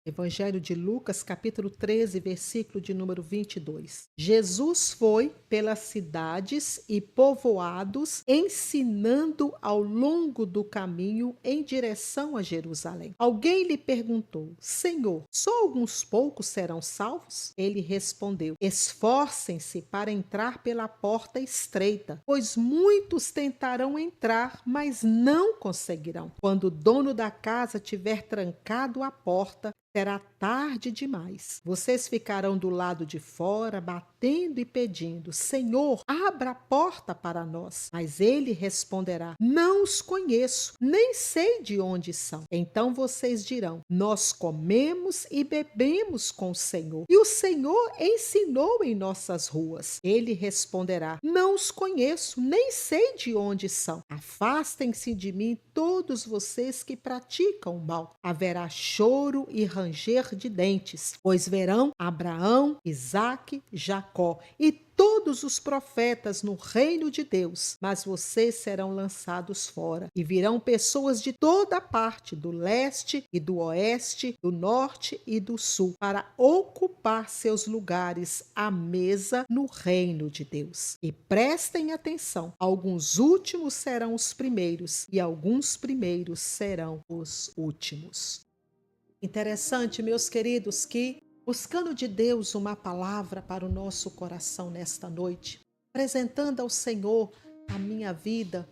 Evangelho de Lucas, capítulo 13, versículo de número 22. Jesus foi pelas cidades e povoados, ensinando ao longo do caminho em direção a Jerusalém. Alguém lhe perguntou: Senhor, só alguns poucos serão salvos? Ele respondeu: Esforcem-se para entrar pela porta estreita, pois muitos tentarão entrar, mas não conseguirão. Quando o dono da casa tiver trancado a porta, será tarde demais. Vocês ficarão do lado de fora, batendo e pedindo: Senhor, abra a porta para nós. Mas ele responderá: Não os conheço, nem sei de onde são. Então vocês dirão: Nós comemos e bebemos com o Senhor, e o Senhor ensinou em nossas ruas. Ele responderá: Não os conheço, nem sei de onde são. Afastem-se de mim, todos vocês que praticam o mal. Haverá choro e ranger de dentes, pois verão Abraão, Isaque, Jacó e todos os profetas no reino de Deus, mas vocês serão lançados fora. E virão pessoas de toda parte, do leste e do oeste, do norte e do sul, para ocupar seus lugares à mesa no reino de Deus. E prestem atenção: alguns últimos serão os primeiros, e alguns primeiros serão os últimos. Interessante, meus queridos, que buscando de Deus uma palavra para o nosso coração nesta noite, apresentando ao Senhor a minha vida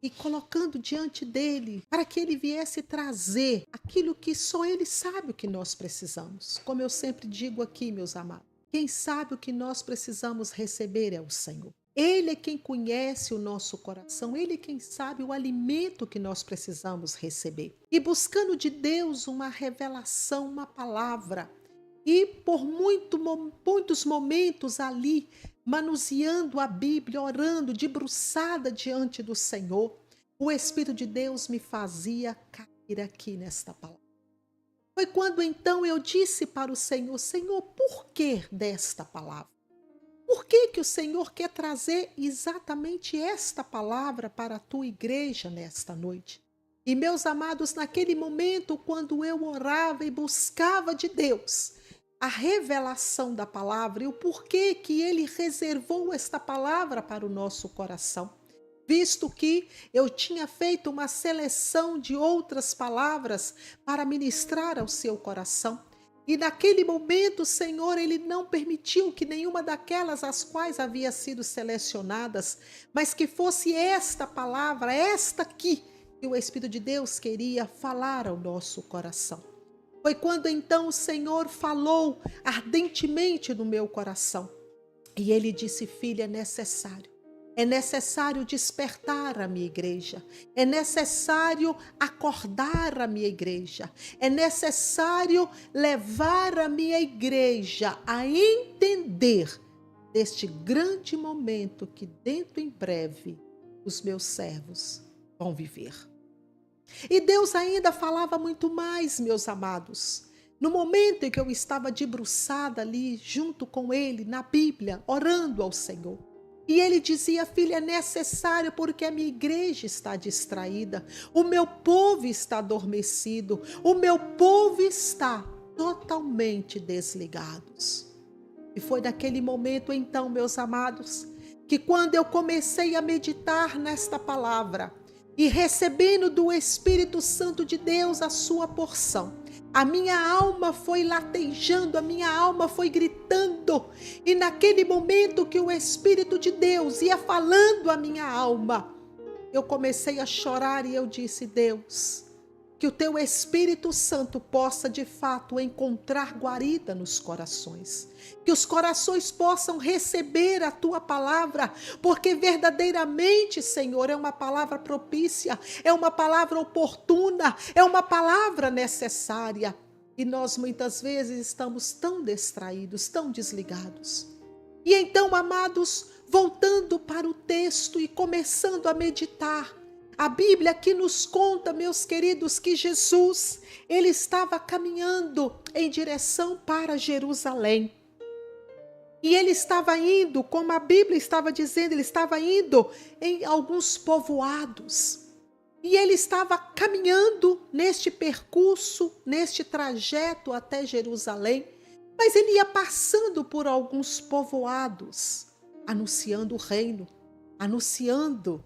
e colocando diante dele para que ele viesse trazer aquilo que só ele sabe o que nós precisamos. Como eu sempre digo aqui, meus amados, quem sabe o que nós precisamos receber é o Senhor. Ele é quem conhece o nosso coração, ele é quem sabe o alimento que nós precisamos receber. E buscando de Deus uma revelação, uma palavra, e por muitos momentos ali, manuseando a Bíblia, orando, debruçada diante do Senhor, o Espírito de Deus me fazia cair aqui nesta palavra. Foi quando então eu disse para o Senhor: Senhor, por que desta palavra? Por que o Senhor quer trazer exatamente esta palavra para a tua igreja nesta noite? E meus amados, naquele momento, quando eu orava e buscava de Deus a revelação da palavra e o porquê que Ele reservou esta palavra para o nosso coração, visto que eu tinha feito uma seleção de outras palavras para ministrar ao seu coração. E naquele momento, o Senhor, Ele não permitiu que nenhuma daquelas as quais havia sido selecionadas, mas que fosse esta palavra, esta aqui, que o Espírito de Deus queria falar ao nosso coração. Foi quando então o Senhor falou ardentemente no meu coração. E Ele disse: filha, é necessário despertar a minha igreja, é necessário acordar a minha igreja, é necessário levar a minha igreja a entender deste grande momento que dentro em breve os meus servos vão viver. E Deus ainda falava muito mais, meus amados. No momento em que eu estava debruçada ali junto com Ele na Bíblia, orando ao Senhor, e ele dizia: filha, é necessário porque a minha igreja está distraída, o meu povo está adormecido, o meu povo está totalmente desligados. E foi naquele momento então, meus amados, que quando eu comecei a meditar nesta palavra e recebendo do Espírito Santo de Deus a sua porção, a minha alma foi latejando, a minha alma foi gritando. E naquele momento que o Espírito de Deus ia falando a minha alma, eu comecei a chorar e eu disse: Deus, que o teu Espírito Santo possa de fato encontrar guarida nos corações. Que os corações possam receber a tua palavra, porque verdadeiramente, Senhor, é uma palavra propícia, é uma palavra oportuna, é uma palavra necessária. E nós muitas vezes estamos tão distraídos, tão desligados. E então, amados, voltando para o texto e começando a meditar, a Bíblia aqui nos conta, meus queridos, que Jesus, ele estava caminhando em direção para Jerusalém. E ele estava indo, como a Bíblia estava dizendo, ele estava indo em alguns povoados. E ele estava caminhando neste percurso, neste trajeto até Jerusalém, mas ele ia passando por alguns povoados, anunciando o reino, anunciando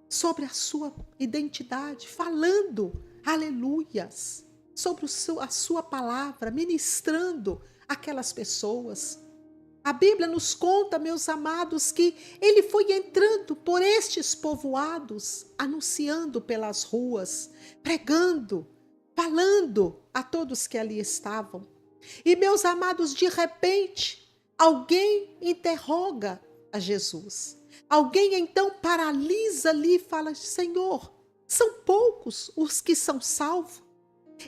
sobre a sua identidade, falando, aleluias, sobre a sua palavra, ministrando aquelas pessoas. A Bíblia nos conta, meus amados, que ele foi entrando por estes povoados, anunciando pelas ruas, pregando, falando a todos que ali estavam. E, meus amados, de repente, alguém interroga a Jesus. Alguém então paralisa ali e fala: Senhor, são poucos os que são salvos.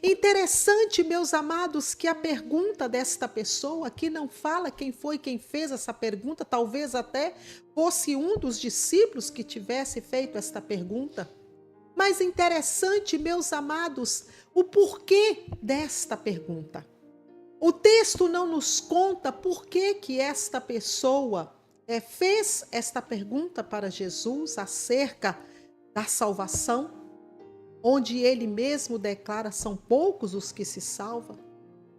Interessante, meus amados, que a pergunta desta pessoa, que não fala quem foi quem fez essa pergunta, talvez até fosse um dos discípulos que tivesse feito esta pergunta. Mas interessante, meus amados, o porquê desta pergunta. O texto não nos conta por que esta pessoa fez esta pergunta para Jesus acerca da salvação, onde ele mesmo declara: são poucos os que se salvam.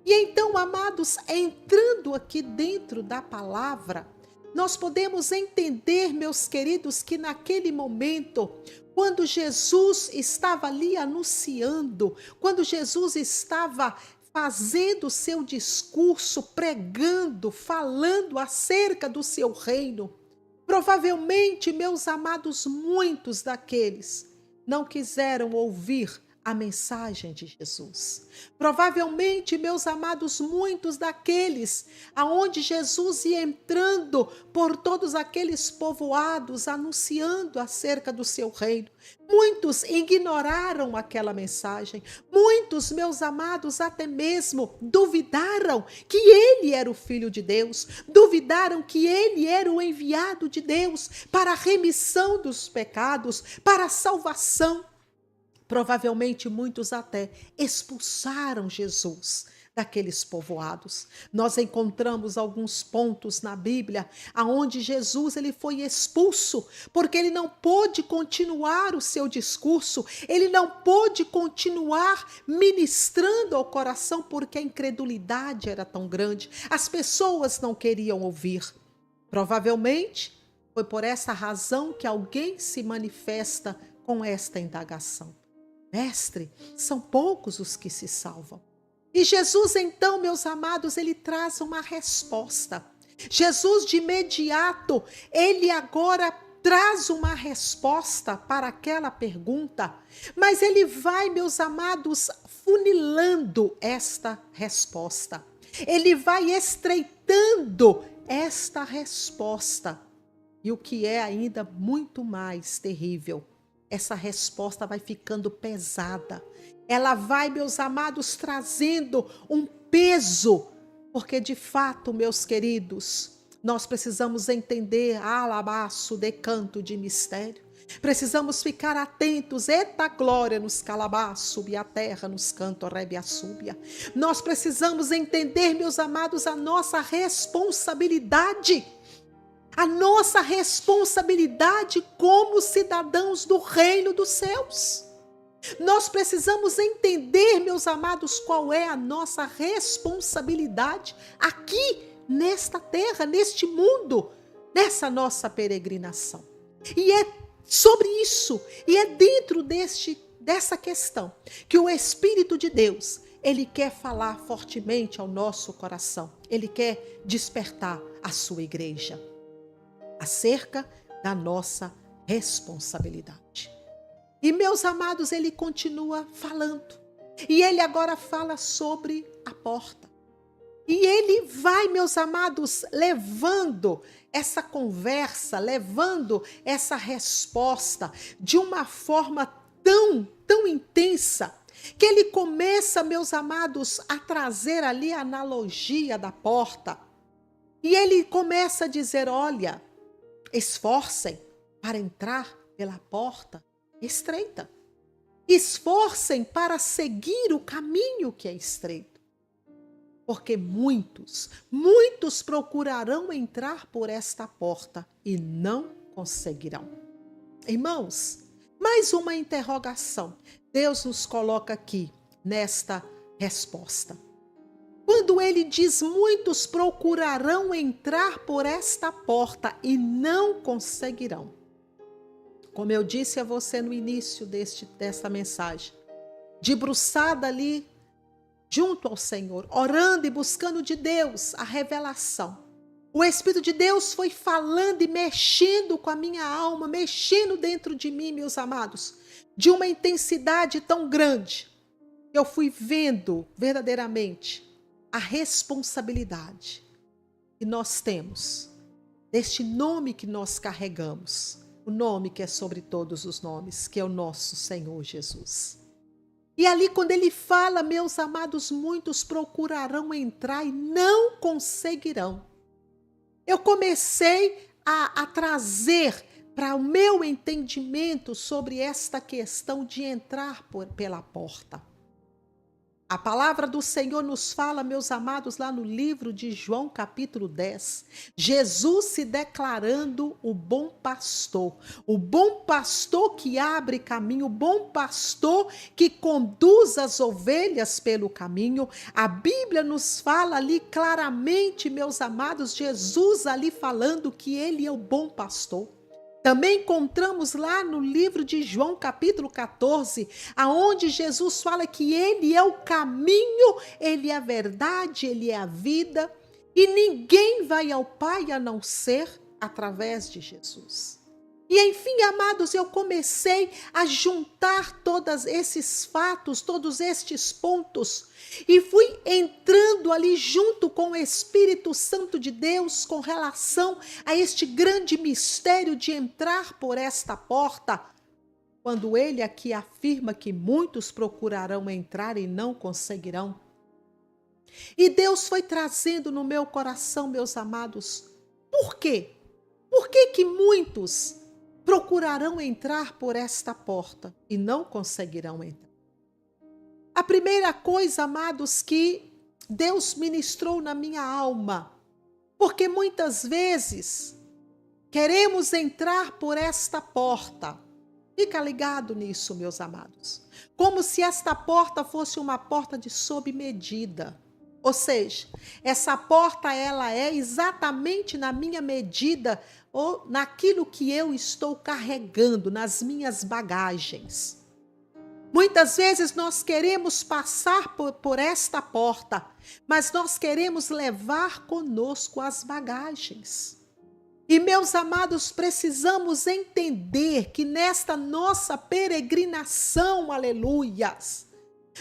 E então, amados, entrando aqui dentro da palavra, nós podemos entender, meus queridos, que naquele momento, quando Jesus estava ali anunciando, quando Jesus estava fazendo seu discurso, pregando, falando acerca do seu reino, provavelmente, meus amados, muitos daqueles não quiseram ouvir a mensagem de Jesus. Provavelmente, meus amados, muitos daqueles aonde Jesus ia entrando por todos aqueles povoados, anunciando acerca do seu reino, muitos ignoraram aquela mensagem. Muitos, meus amados, até mesmo duvidaram que ele era o Filho de Deus, duvidaram que ele era o enviado de Deus para a remissão dos pecados, para a salvação. Provavelmente muitos até expulsaram Jesus daqueles povoados. Nós encontramos alguns pontos na Bíblia aonde Jesus ele foi expulso, porque ele não pôde continuar o seu discurso, ele não pôde continuar ministrando ao coração, porque a incredulidade era tão grande, as pessoas não queriam ouvir. Provavelmente foi por essa razão que alguém se manifesta com esta indagação: Mestre, são poucos os que se salvam. E Jesus, então, meus amados, ele traz uma resposta. Jesus, de imediato, ele agora traz uma resposta para aquela pergunta, mas ele vai, meus amados, funilando esta resposta. Ele vai estreitando esta resposta. E o que é ainda muito mais terrível, essa resposta vai ficando pesada. Ela vai, meus amados, trazendo um peso, porque de fato, meus queridos, nós precisamos entender alabaço de canto de mistério. Precisamos ficar atentos. Eita glória nos calabaço e a terra nos canto rebia súbia. Nós precisamos entender, meus amados, a nossa responsabilidade. A nossa responsabilidade como cidadãos do reino dos céus. Nós precisamos entender, meus amados, qual é a nossa responsabilidade aqui nesta terra, neste mundo, nessa nossa peregrinação. E é sobre isso, e é dentro dessa questão que o Espírito de Deus, ele quer falar fortemente ao nosso coração. Ele quer despertar a sua igreja acerca da nossa responsabilidade. E, meus amados, ele continua falando. E ele agora fala sobre a porta. E ele vai, meus amados, levando essa conversa, levando essa resposta de uma forma tão intensa, que ele começa, meus amados, a trazer ali a analogia da porta. E ele começa a dizer: olha, esforcem para entrar pela porta estreita. Esforcem para seguir o caminho que é estreito. Porque muitos procurarão entrar por esta porta e não conseguirão. Irmãos, mais uma interrogação. Deus nos coloca aqui nesta resposta. Quando ele diz: muitos procurarão entrar por esta porta e não conseguirão. Como eu disse a você no início desta mensagem, debruçada ali junto ao Senhor, orando e buscando de Deus a revelação. O Espírito de Deus foi falando e mexendo com a minha alma, mexendo dentro de mim, meus amados, de uma intensidade tão grande, que eu fui vendo verdadeiramente a responsabilidade que nós temos deste nome que nós carregamos, o nome que é sobre todos os nomes, que é o nosso Senhor Jesus. E ali quando ele fala, meus amados, muitos procurarão entrar e não conseguirão. Eu comecei a trazer para o meu entendimento sobre esta questão de entrar pela porta. A palavra do Senhor nos fala, meus amados, lá no livro de João, capítulo 10, Jesus se declarando o bom pastor que abre caminho, o bom pastor que conduz as ovelhas pelo caminho. A Bíblia nos fala ali claramente, meus amados, Jesus ali falando que ele é o bom pastor. Também encontramos lá no livro de João, capítulo 14, aonde Jesus fala que ele é o caminho, ele é a verdade, ele é a vida, e ninguém vai ao Pai a não ser através de Jesus. E enfim, amados, eu comecei a juntar todos esses fatos, todos estes pontos, e fui entrando ali junto com o Espírito Santo de Deus com relação a este grande mistério de entrar por esta porta, quando ele aqui afirma que muitos procurarão entrar e não conseguirão. E Deus foi trazendo no meu coração, meus amados, por quê? Por que muitos procurarão entrar por esta porta e não conseguirão entrar? A primeira coisa, amados, que Deus ministrou na minha alma, porque muitas vezes queremos entrar por esta porta. Fica ligado nisso, meus amados. Como se esta porta fosse uma porta de sob medida. Ou seja, essa porta ela é exatamente na minha medida ou naquilo que eu estou carregando, nas minhas bagagens. Muitas vezes nós queremos passar por esta porta, mas nós queremos levar conosco as bagagens. E, meus amados, precisamos entender que nesta nossa peregrinação, aleluias,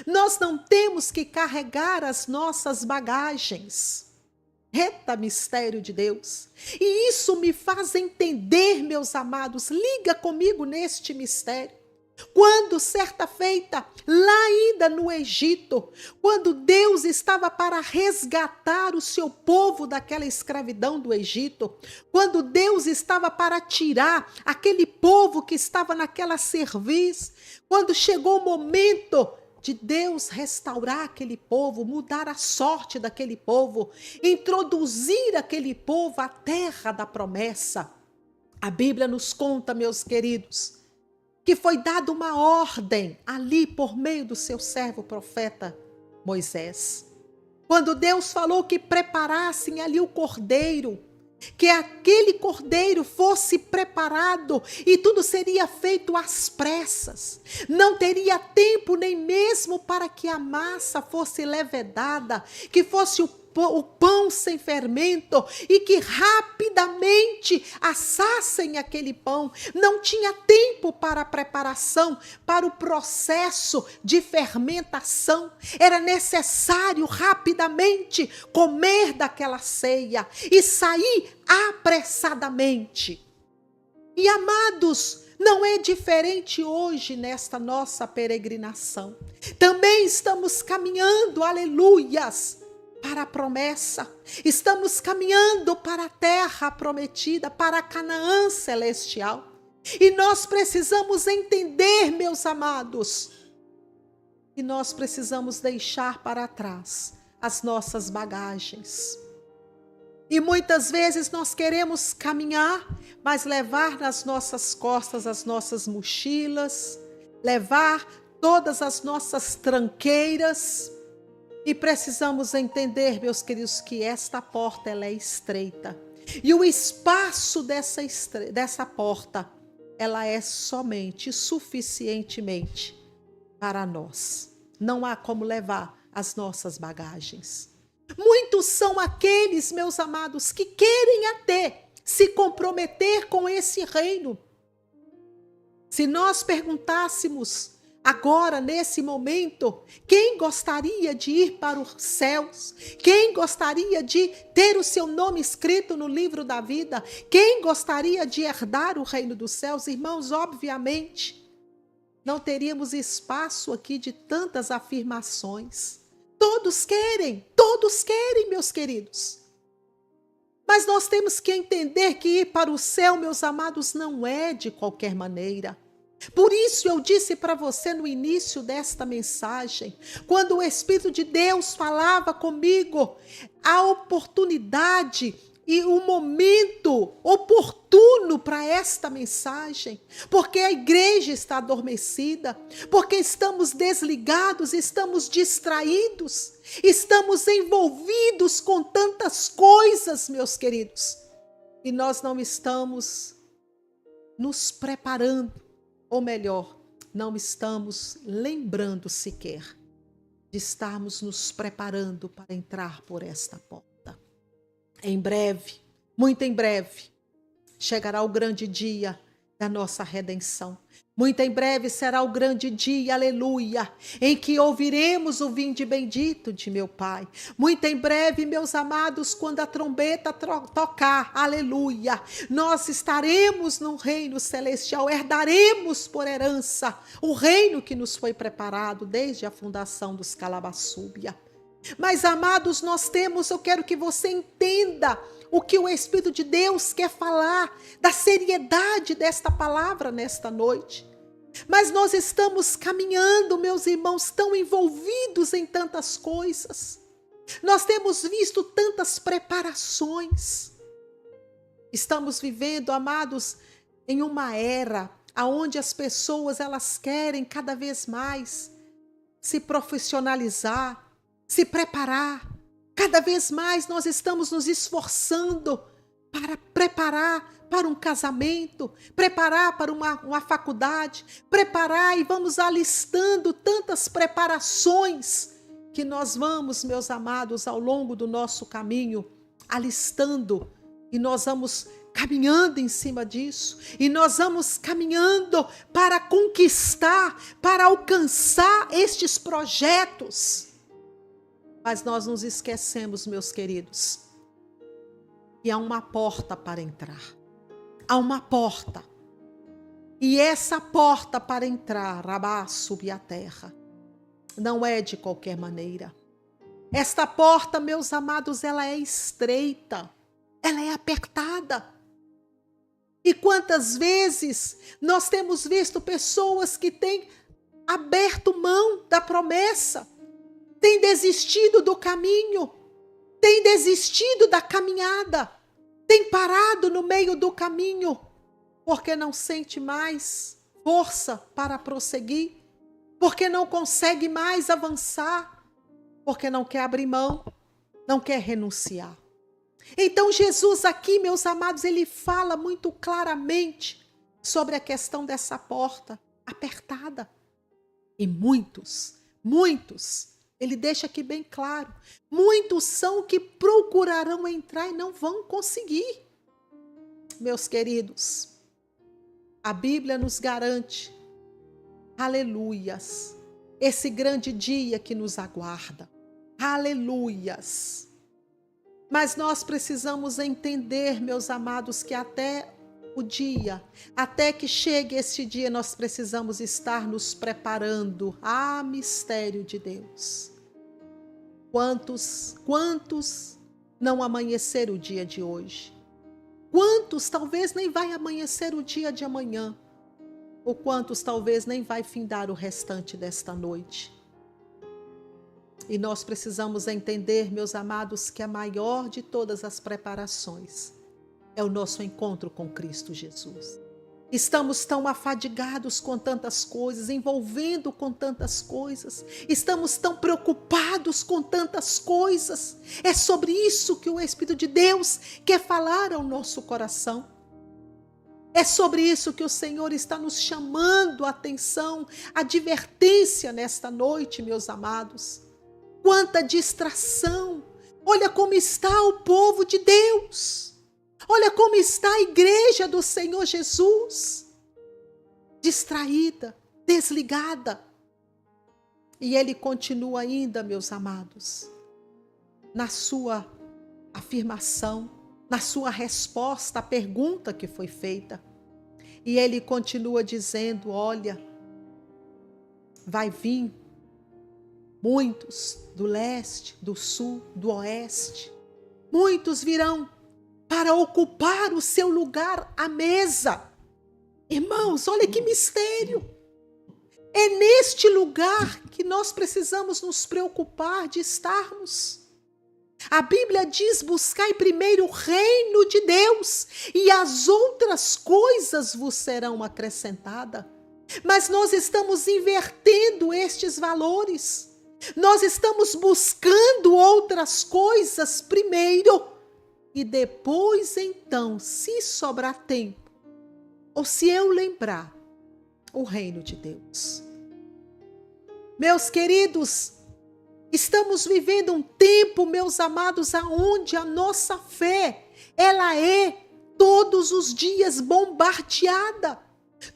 nós não temos que carregar as nossas bagagens. Eita, mistério de Deus. E isso me faz entender, meus amados, liga comigo neste mistério. Quando certa feita, lá ainda no Egito, quando Deus estava para resgatar o seu povo daquela escravidão do Egito, quando Deus estava para tirar aquele povo que estava naquela cerviz, quando chegou o momento de Deus restaurar aquele povo, mudar a sorte daquele povo, introduzir aquele povo à terra da promessa. A Bíblia nos conta, meus queridos, que foi dada uma ordem ali por meio do seu servo profeta Moisés. Quando Deus falou que preparassem ali o cordeiro, que aquele cordeiro fosse preparado e tudo seria feito às pressas. Não teria tempo nem mesmo para que a massa fosse levedada, que fosse o pão sem fermento e que rapidamente assassem aquele pão. Não tinha tempo para a preparação, para o processo de fermentação. Era necessário rapidamente comer daquela ceia e sair apressadamente. E, amados, não é diferente hoje nesta nossa peregrinação. Também estamos caminhando, aleluias, para a promessa. Estamos caminhando para a terra prometida, para a Canaã celestial. E nós precisamos entender, meus amados, que nós precisamos deixar para trás as nossas bagagens. E muitas vezes nós queremos caminhar, mas levar nas nossas costas as nossas mochilas, levar todas as nossas tranqueiras. E precisamos entender, meus queridos, que esta porta ela é estreita. E o espaço dessa porta, ela é somente, suficientemente para nós. Não há como levar as nossas bagagens. Muitos são aqueles, meus amados, que querem até se comprometer com esse reino. Se nós perguntássemos agora, nesse momento, quem gostaria de ir para os céus? Quem gostaria de ter o seu nome escrito no livro da vida? Quem gostaria de herdar o reino dos céus? Irmãos, obviamente, não teríamos espaço aqui de tantas afirmações. Todos querem, meus queridos. Mas nós temos que entender que ir para o céu, meus amados, não é de qualquer maneira. Por isso eu disse para você no início desta mensagem, quando o Espírito de Deus falava comigo, a oportunidade e o momento oportuno para esta mensagem, porque a igreja está adormecida, porque estamos desligados, estamos distraídos, estamos envolvidos com tantas coisas, meus queridos, e nós não estamos nos preparando, ou melhor, não estamos lembrando sequer de estarmos nos preparando para entrar por esta porta. Em breve, muito em breve, chegará o grande dia da nossa redenção. Muito em breve será o grande dia, aleluia, em que ouviremos o vinde bendito de meu Pai. Muito em breve, meus amados, quando a trombeta tocar, aleluia, nós estaremos no reino celestial, herdaremos por herança o reino que nos foi preparado desde a fundação dos Calabaçúbia. Mas, amados, eu quero que você entenda o que o Espírito de Deus quer falar, da seriedade desta palavra nesta noite. Mas nós estamos caminhando, meus irmãos, tão envolvidos em tantas coisas. Nós temos visto tantas preparações. Estamos vivendo, amados, em uma era onde as pessoas elas querem cada vez mais se profissionalizar, se preparar. Cada vez mais nós estamos nos esforçando para preparar para um casamento, preparar para uma faculdade, preparar e vamos alistando tantas preparações que nós vamos, meus amados, ao longo do nosso caminho, alistando e nós vamos caminhando em cima disso e nós vamos caminhando para conquistar, para alcançar estes projetos. Mas nós nos esquecemos, meus queridos, que há uma porta para entrar. Há uma porta. E essa porta para entrar, subir a terra, não é de qualquer maneira. Esta porta, meus amados, ela é estreita. Ela é apertada. E quantas vezes nós temos visto pessoas que têm aberto mão da promessa, tem desistido do caminho, tem desistido da caminhada, tem parado no meio do caminho, porque não sente mais força para prosseguir, porque não consegue mais avançar, porque não quer abrir mão, não quer renunciar. Então Jesus aqui, meus amados, ele fala muito claramente sobre a questão dessa porta apertada. E muitos, ele deixa aqui bem claro, muitos são que procurarão entrar e não vão conseguir. Meus queridos, a Bíblia nos garante, aleluias, esse grande dia que nos aguarda, aleluias. Mas nós precisamos entender, meus amados, que até o dia, até que chegue esse dia, nós precisamos estar nos preparando. Mistério de Deus. Quantos não amanheceram o dia de hoje? Quantos talvez nem vai amanhecer o dia de amanhã? Ou quantos talvez nem vai findar o restante desta noite? E nós precisamos entender, meus amados, que a maior de todas as preparações é o nosso encontro com Cristo Jesus. Estamos tão afadigados com tantas coisas, envolvendo com tantas coisas. Estamos tão preocupados com tantas coisas. É sobre isso que o Espírito de Deus quer falar ao nosso coração. É sobre isso que o Senhor está nos chamando a atenção, a advertência nesta noite, meus amados. Quanta distração! Olha como está o povo de Deus! Olha como está a igreja do Senhor Jesus! Distraída, desligada. E ele continua ainda, meus amados, na sua afirmação, na sua resposta à pergunta que foi feita. E ele continua dizendo: olha, vai vir muitos do leste, do sul, do oeste. Muitos virão para ocupar o seu lugar à mesa. Irmãos, olha que mistério. É neste lugar que nós precisamos nos preocupar de estarmos. A Bíblia diz: buscai primeiro o reino de Deus e as outras coisas vos serão acrescentadas. Mas nós estamos invertendo estes valores. Nós estamos buscando outras coisas primeiro e depois, então, se sobrar tempo, ou se eu lembrar, o reino de Deus. Meus queridos, estamos vivendo um tempo, meus amados, aonde a nossa fé, ela é todos os dias bombardeada.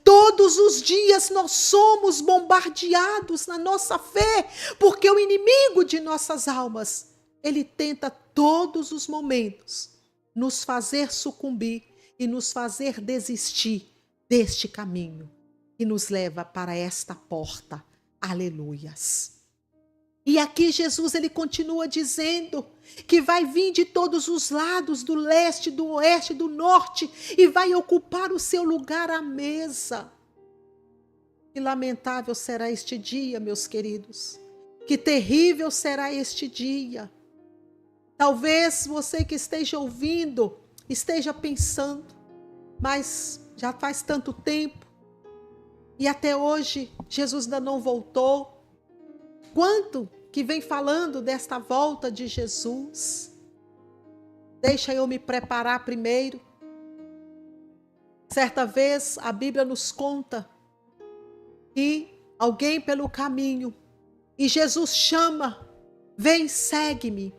Todos os dias nós somos bombardeados na nossa fé, porque o inimigo de nossas almas, ele tenta todos os momentos nos fazer sucumbir e nos fazer desistir deste caminho que nos leva para esta porta. Aleluias. E aqui Jesus, ele continua dizendo que vai vir de todos os lados, do leste, do oeste, do norte, e vai ocupar o seu lugar à mesa. Que lamentável será este dia, meus queridos. Que terrível será este dia. Talvez você que esteja ouvindo, esteja pensando, mas já faz tanto tempo, e até hoje Jesus ainda não voltou. Quanto que vem falando desta volta de Jesus? Deixa eu me preparar primeiro. Certa vez a Bíblia nos conta que alguém pelo caminho, e Jesus chama: vem, segue-me.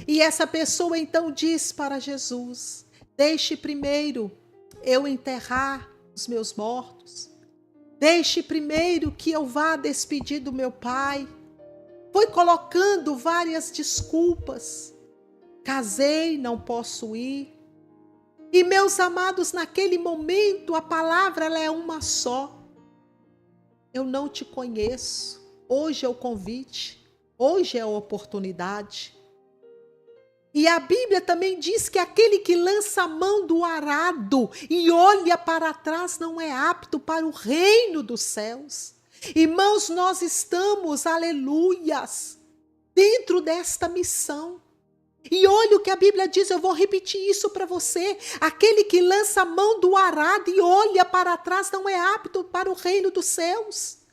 E essa pessoa então diz para Jesus: deixe primeiro eu enterrar os meus mortos. Deixe primeiro que eu vá despedir do meu pai. Foi colocando várias desculpas. Casei, não posso ir. E meus amados, naquele momento a palavra ela é uma só. Eu não te conheço. Hoje é o convite. Hoje é a oportunidade. E a Bíblia também diz que aquele que lança a mão do arado e olha para trás não é apto para o reino dos céus. Irmãos, nós estamos, aleluias, dentro desta missão. E olha o que a Bíblia diz, eu vou repetir isso para você. Aquele que lança a mão do arado e olha para trás não é apto para o reino dos céus.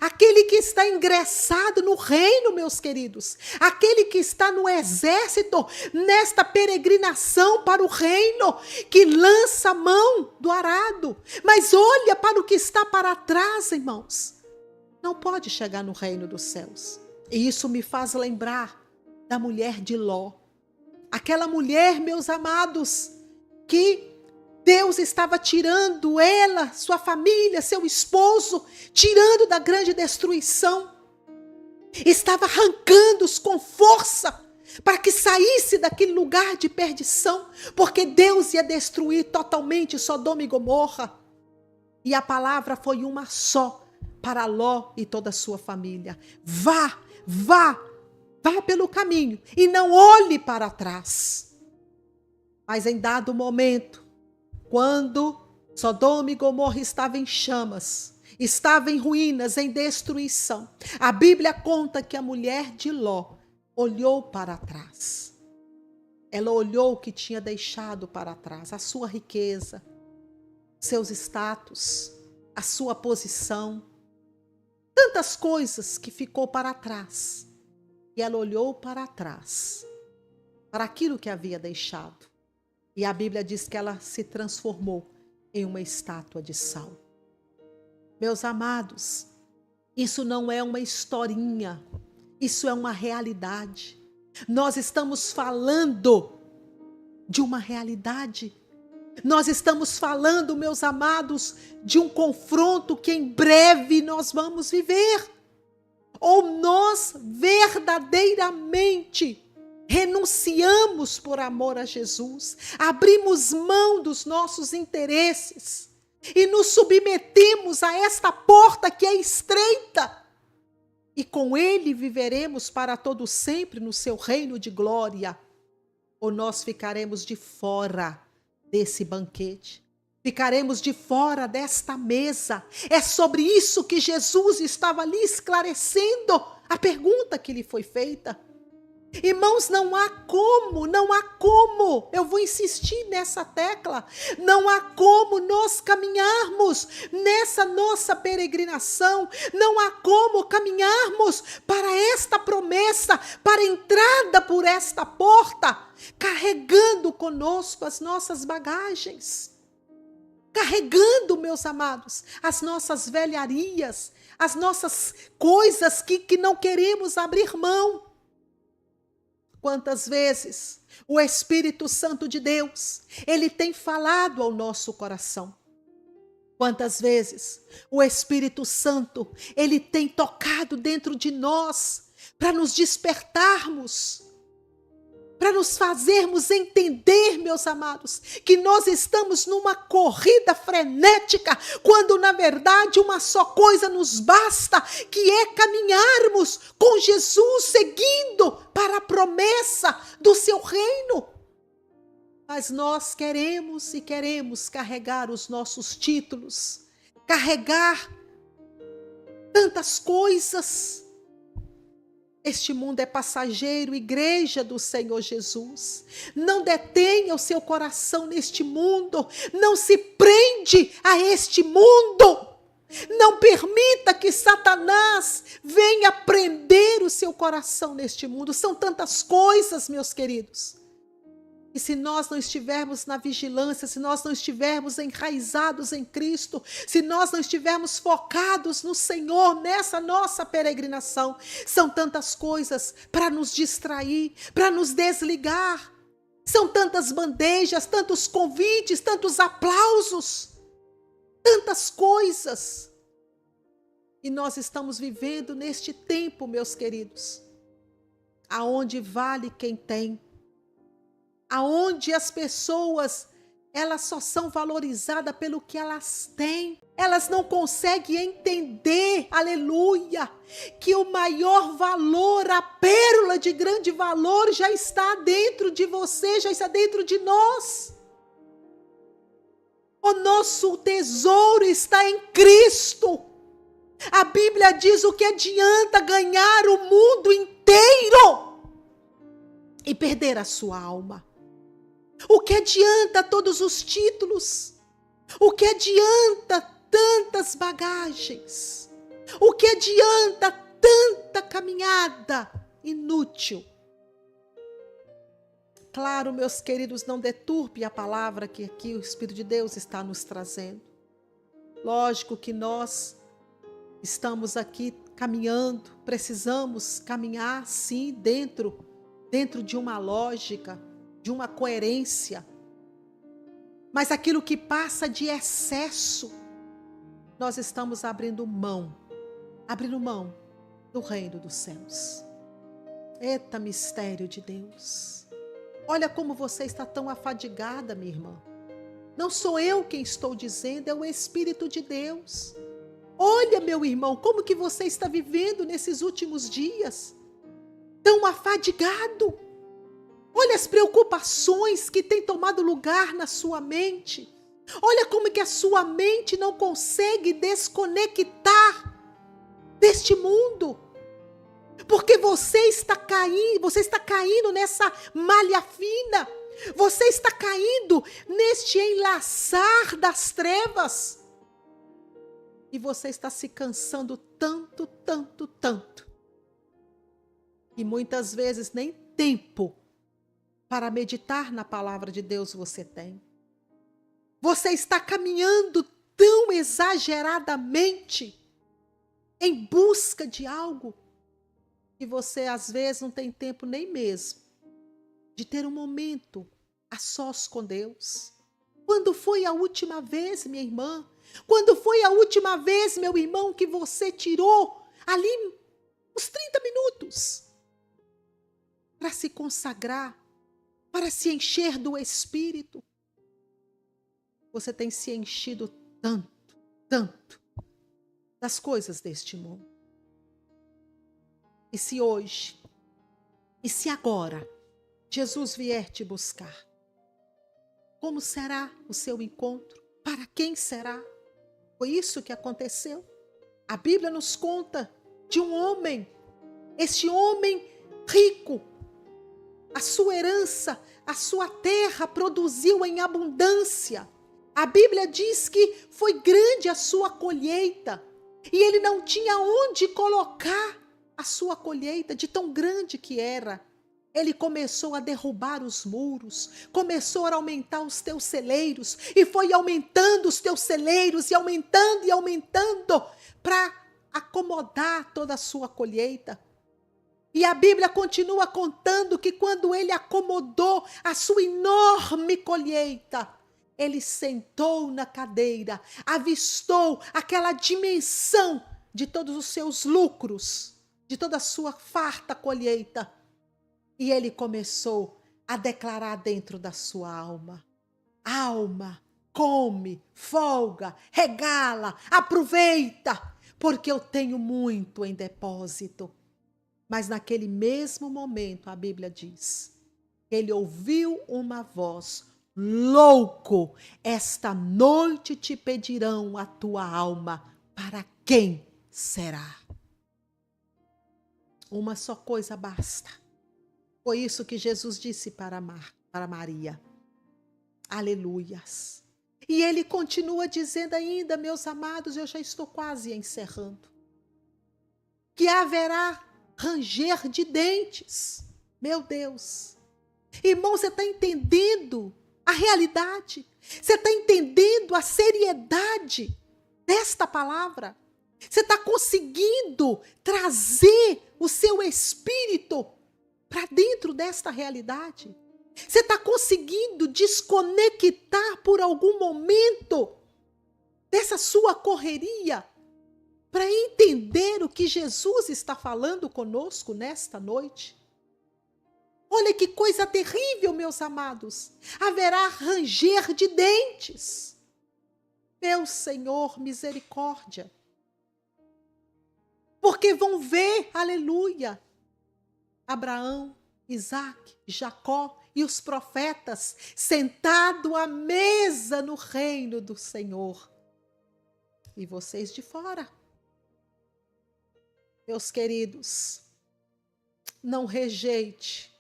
Aquele que está ingressado no reino, meus queridos, aquele que está no exército, nesta peregrinação para o reino, que lança a mão do arado, mas olha para o que está para trás, irmãos, não pode chegar no reino dos céus. E isso me faz lembrar da mulher de Ló, aquela mulher, meus amados, que Deus estava tirando ela, sua família, seu esposo, tirando da grande destruição. Estava arrancando-os com força para que saísse daquele lugar de perdição, porque Deus ia destruir totalmente Sodoma e Gomorra. E a palavra foi uma só para Ló e toda a sua família: vá, vá, vá pelo caminho e não olhe para trás. Mas em dado momento, quando Sodoma e Gomorra estavam em chamas, estava em ruínas, em destruição. A Bíblia conta que a mulher de Ló olhou para trás. Ela olhou o que tinha deixado para trás, a sua riqueza, seus status, a sua posição, tantas coisas que ficou para trás. E ela olhou para trás, para aquilo que havia deixado. E a Bíblia diz que ela se transformou em uma estátua de sal. Meus amados, isso não é uma historinha, isso é uma realidade. Nós estamos falando de uma realidade. Nós estamos falando, meus amados, de um confronto que em breve nós vamos viver. Ou nós verdadeiramente renunciamos por amor a Jesus, abrimos mão dos nossos interesses e nos submetemos a esta porta que é estreita. E com Ele viveremos para todo sempre no seu reino de glória. Ou nós ficaremos de fora desse banquete. Ficaremos de fora desta mesa. É sobre isso que Jesus estava ali esclarecendo a pergunta que lhe foi feita. Irmãos, não há como, eu vou insistir nessa tecla, não há como nós caminharmos nessa nossa peregrinação, não há como caminharmos para esta promessa, para a entrada por esta porta, carregando conosco as nossas bagagens, carregando, meus amados, as nossas velharias, as nossas coisas que não queremos abrir mão. Quantas vezes o Espírito Santo de Deus, ele tem falado ao nosso coração. Quantas vezes o Espírito Santo, ele tem tocado dentro de nós para nos despertarmos, para nos fazermos entender, meus amados, que nós estamos numa corrida frenética, quando na verdade uma só coisa nos basta, que é caminharmos com Jesus, seguindo para a promessa do seu reino. Mas nós queremos carregar os nossos títulos, carregar tantas coisas. Este mundo é passageiro, igreja do Senhor Jesus. Não detenha o seu coração neste mundo. Não se prende a este mundo. Não permita que Satanás venha prender o seu coração neste mundo. São tantas coisas, meus queridos. E se nós não estivermos na vigilância, se nós não estivermos enraizados em Cristo, se nós não estivermos focados no Senhor nessa nossa peregrinação, são tantas coisas para nos distrair, para nos desligar. São tantas bandejas, tantos convites, tantos aplausos, tantas coisas. E nós estamos vivendo neste tempo, meus queridos, aonde vale quem tem, aonde as pessoas, elas só são valorizadas pelo que elas têm. Elas não conseguem entender, aleluia, que o maior valor, a pérola de grande valor já está dentro de você, já está dentro de nós. O nosso tesouro está em Cristo. A Bíblia diz: o que adianta ganhar o mundo inteiro e perder a sua alma? O que adianta todos os títulos? O que adianta tantas bagagens? O que adianta tanta caminhada inútil? Claro, meus queridos, não deturpe a palavra que aqui o Espírito de Deus está nos trazendo. Lógico que nós estamos aqui caminhando, precisamos caminhar sim dentro de uma lógica, de uma coerência. Mas aquilo que passa de excesso, nós estamos abrindo mão do reino dos céus. Eita mistério de Deus. Olha como você está tão afadigada, minha irmã. Não sou eu quem estou dizendo, é o Espírito de Deus. Olha, meu irmão, como que você está vivendo nesses últimos dias? Tão afadigado. Olha as preocupações que têm tomado lugar na sua mente. Olha como que a sua mente não consegue desconectar deste mundo. Porque você está caindo nessa malha fina. Você está caindo neste enlaçar das trevas. E você está se cansando tanto, tanto, tanto. E muitas vezes nem tempo para meditar na palavra de Deus você tem. Você está caminhando tão exageradamente em busca de algo que você às vezes não tem tempo nem mesmo de ter um momento a sós com Deus. Quando foi a última vez, minha irmã? Quando foi a última vez, meu irmão, que você tirou ali uns 30 minutos para se consagrar, para se encher do Espírito? Você tem se enchido tanto, tanto das coisas deste mundo. E se hoje, e se agora, Jesus vier te buscar, como será o seu encontro? Para quem será? Foi isso que aconteceu. A Bíblia nos conta de um homem, este homem rico. A sua herança, a sua terra produziu em abundância. A Bíblia diz que foi grande a sua colheita e ele não tinha onde colocar a sua colheita, de tão grande que era. Ele começou a derrubar os muros, começou a aumentar os teus celeiros e foi aumentando os teus celeiros e aumentando para acomodar toda a sua colheita. E a Bíblia continua contando que quando ele acomodou a sua enorme colheita, ele sentou na cadeira, avistou aquela dimensão de todos os seus lucros, de toda a sua farta colheita. E ele começou a declarar dentro da sua alma: alma, come, folga, regala, aproveita, porque eu tenho muito em depósito. Mas naquele mesmo momento, a Bíblia diz, ele ouviu uma voz: louco, esta noite te pedirão a tua alma, para quem será? Uma só coisa basta. Foi isso que Jesus disse para Maria. Aleluias. E ele continua dizendo ainda, meus amados, eu já estou quase encerrando, que haverá ranger de dentes. Meu Deus. Irmão, você está entendendo a realidade? Você está entendendo a seriedade desta palavra? Você está conseguindo trazer o seu espírito para dentro desta realidade? Você está conseguindo desconectar por algum momento dessa sua correria para entender o que Jesus está falando conosco nesta noite? Olha que coisa terrível, meus amados. Haverá ranger de dentes. Meu Senhor, misericórdia. Porque vão ver, aleluia, Abraão, Isaque, Jacó e os profetas sentados à mesa no reino do Senhor. E vocês de fora. Meus queridos, não rejeite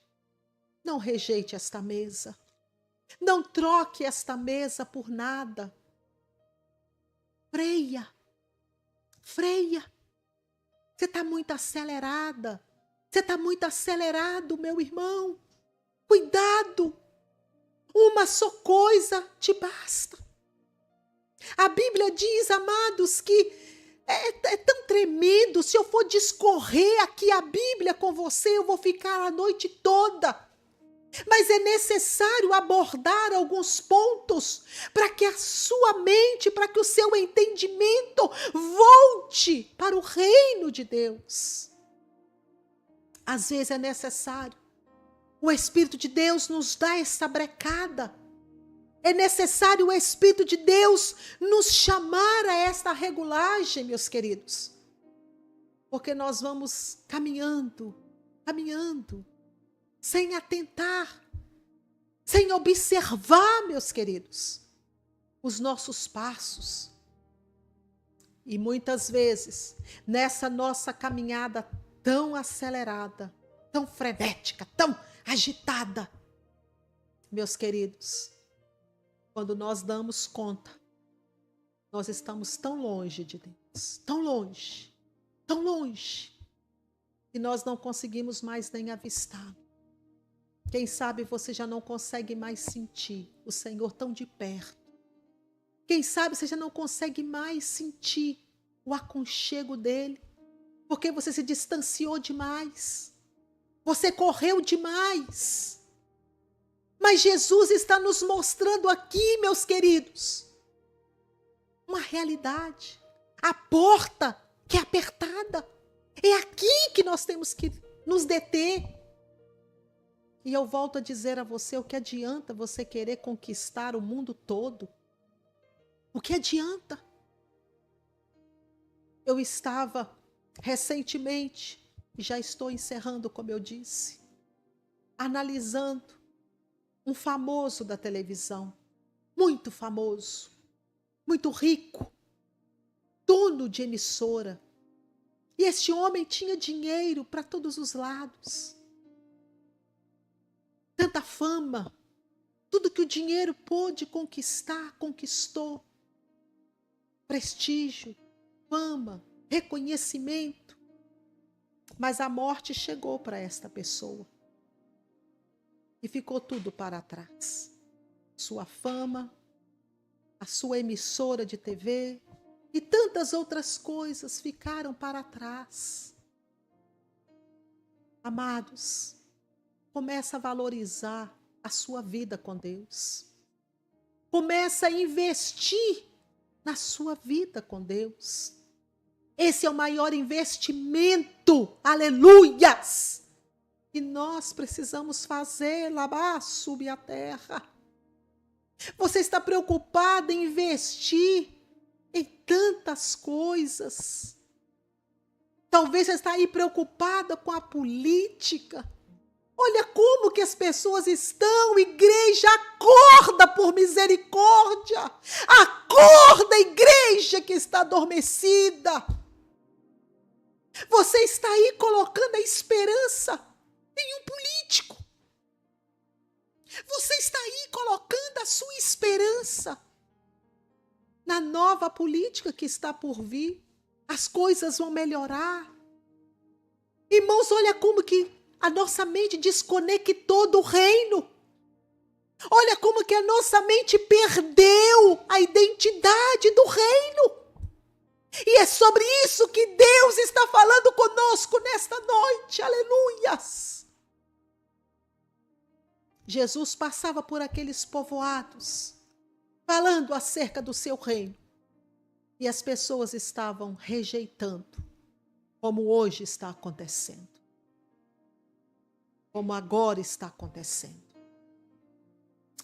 esta mesa. Não troque esta mesa por nada. Freia. Você está muito acelerada. Você está muito acelerado, meu irmão. Cuidado. Uma só coisa te basta. A Bíblia diz, amados, que é tão tremendo. Se eu for discorrer aqui a Bíblia com você, eu vou ficar a noite toda. Mas é necessário abordar alguns pontos para que a sua mente, para que o seu entendimento volte para o reino de Deus. Às vezes é necessário. O Espírito de Deus nos dá essa brecada. É necessário o Espírito de Deus nos chamar a esta regulagem, meus queridos. Porque nós vamos caminhando, sem atentar, sem observar, meus queridos. os nossos passos. E muitas vezes, nessa nossa caminhada tão acelerada, tão frenética, tão agitada, meus queridos, quando nós damos conta, nós estamos tão longe de Deus, tão longe, que nós não conseguimos mais nem avistar. Quem sabe você já não consegue mais sentir o Senhor tão de perto. Quem sabe você já não consegue mais sentir o aconchego dele, porque você se distanciou demais, você correu demais. Mas Jesus está nos mostrando aqui, meus queridos, uma realidade. A porta que é apertada, é aqui que nós temos que nos deter. E eu volto a dizer a você, o que adianta você querer conquistar o mundo todo? O que adianta? Eu estava recentemente, e já estou encerrando, como eu disse, analisando um famoso da televisão, muito famoso, muito rico, dono de emissora. E este homem tinha dinheiro para todos os lados. Tanta fama, tudo que o dinheiro pôde conquistar, conquistou. Prestígio, fama, reconhecimento. Mas a morte chegou para esta pessoa. E ficou tudo para trás. Sua fama, a sua emissora de TV e tantas outras coisas ficaram para trás. Amados, começa a valorizar a sua vida com Deus. Começa a investir na sua vida com Deus. Esse é o maior investimento, aleluias, que nós precisamos fazer, lavar, subir a terra. Você está preocupada em investir em tantas coisas. Talvez você está aí preocupada com a política. Olha como que as pessoas estão, igreja, acorda por misericórdia. Acorda, igreja que está adormecida. Você está aí colocando a esperança em um político. Você está aí colocando a sua esperança na nova política que está por vir. As coisas vão melhorar. Irmãos, olha como que a nossa mente desconectou do reino. Olha como que a nossa mente perdeu a identidade do reino. E é sobre isso que Deus está falando conosco nesta noite. Aleluias. Jesus passava por aqueles povoados, falando acerca do seu reino. E as pessoas estavam rejeitando, como hoje está acontecendo. Como agora está acontecendo.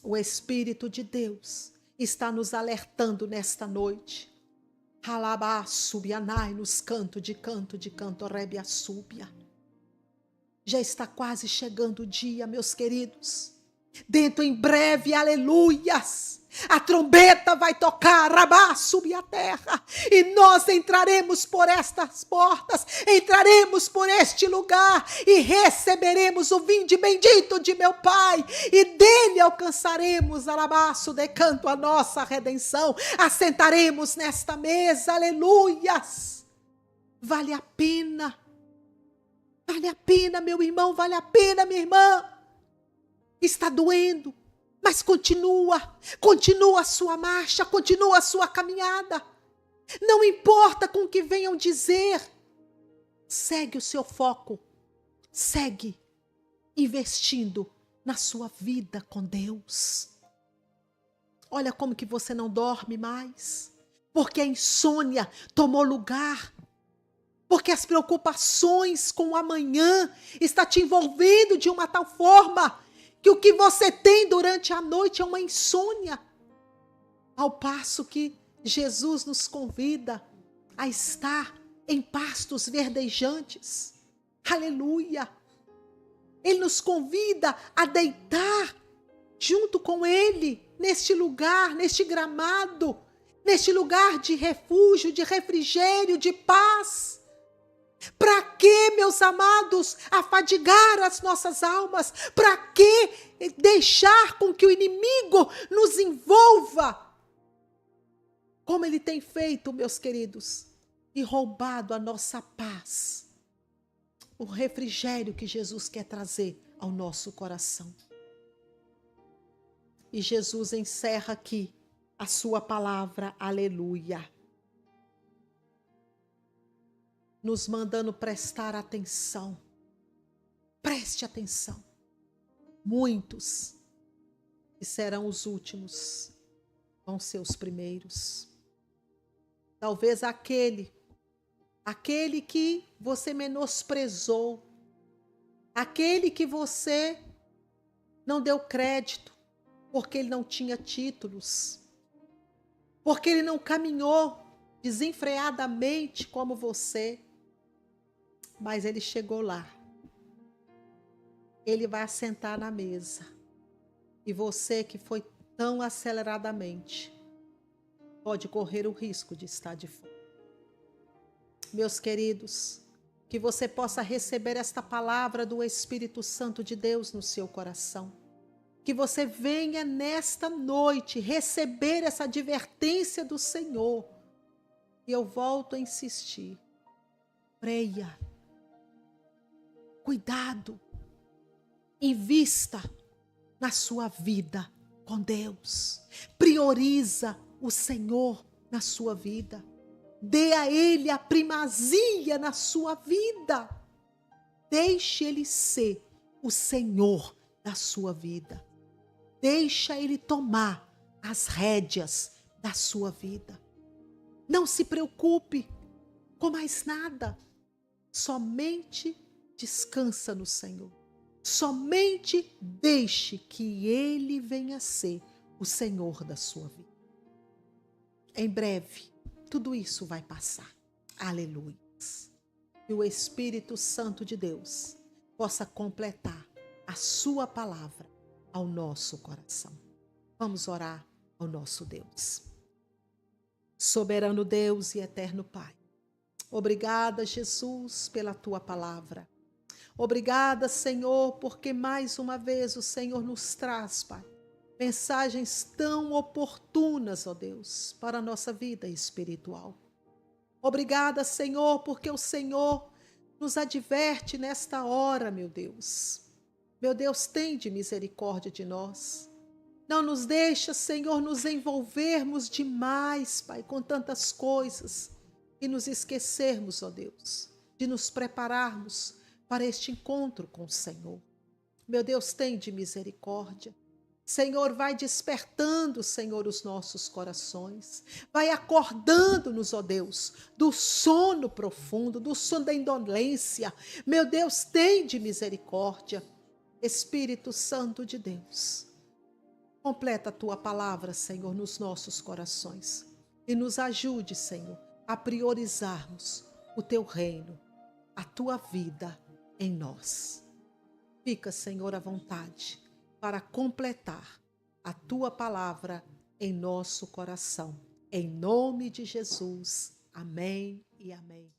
O Espírito de Deus está nos alertando nesta noite. Halabá, subianai, nos canto, rebia, súbia. Já está quase chegando o dia, meus queridos. Dentro em breve, aleluias. A trombeta vai tocar, rabá, subir a terra. E nós entraremos por estas portas, entraremos por este lugar e receberemos o vinde bendito de meu Pai. E dele alcançaremos, alabaço, decanto, a nossa redenção. Assentaremos nesta mesa, aleluias. Vale a pena, meu irmão, vale a pena, minha irmã. Está doendo. Mas continua a sua marcha, continua a sua caminhada. Não importa com o que venham dizer. Segue o seu foco. Segue investindo na sua vida com Deus. Olha como que você não dorme mais. Porque a insônia tomou lugar. Porque as preocupações com o amanhã estão te envolvendo de uma tal forma que o que você tem durante a noite é uma insônia. Ao passo que Jesus nos convida a estar em pastos verdejantes. Aleluia! Ele nos convida a deitar junto com Ele, neste lugar, neste gramado, neste lugar de refúgio, de refrigério, de paz. Para que, meus amados, afadigar as nossas almas? Para que deixar com que o inimigo nos envolva? Como ele tem feito, meus queridos, e roubado a nossa paz, o refrigério que Jesus quer trazer ao nosso coração. E Jesus encerra aqui a sua palavra, aleluia, nos mandando prestar atenção. Preste atenção. Muitos que serão os últimos vão ser os primeiros. Talvez aquele que você menosprezou, aquele que você não deu crédito, porque ele não tinha títulos, porque ele não caminhou desenfreadamente como você, mas ele chegou lá. Ele vai assentar na mesa. E você que foi tão aceleradamente, pode correr o risco de estar de fora. Meus queridos, que você possa receber esta palavra do Espírito Santo de Deus no seu coração. Que você venha nesta noite receber essa advertência do Senhor. E eu volto a insistir. Creia. Cuidado. Invista na sua vida com Deus. Prioriza o Senhor na sua vida. Dê a Ele a primazia na sua vida. Deixe Ele ser o Senhor da sua vida. Deixa Ele tomar as rédeas da sua vida. Não se preocupe com mais nada. Somente descansa no Senhor. Somente deixe que Ele venha ser o Senhor da sua vida. Em breve, tudo isso vai passar. Aleluia. E o Espírito Santo de Deus possa completar a sua palavra ao nosso coração. Vamos orar ao nosso Deus. Soberano Deus e eterno Pai, obrigada, Jesus, pela tua palavra. Obrigada, Senhor, porque mais uma vez o Senhor nos traz, Pai, mensagens tão oportunas, ó Deus, para a nossa vida espiritual. Obrigada, Senhor, porque o Senhor nos adverte nesta hora, meu Deus. Meu Deus, tende misericórdia de nós. Não nos deixa, Senhor, nos envolvermos demais, Pai, com tantas coisas e nos esquecermos, ó Deus, de nos prepararmos para este encontro com o Senhor. Meu Deus, tende misericórdia. Senhor, vai despertando, Senhor, os nossos corações. Vai acordando-nos, ó Deus, do sono profundo, do sono da indolência. Meu Deus, tende misericórdia. Espírito Santo de Deus, completa a tua palavra, Senhor, nos nossos corações. E nos ajude, Senhor, a priorizarmos o teu reino, a tua vida em nós. Fica, Senhor, à vontade para completar a tua palavra em nosso coração. Em nome de Jesus. Amém e amém.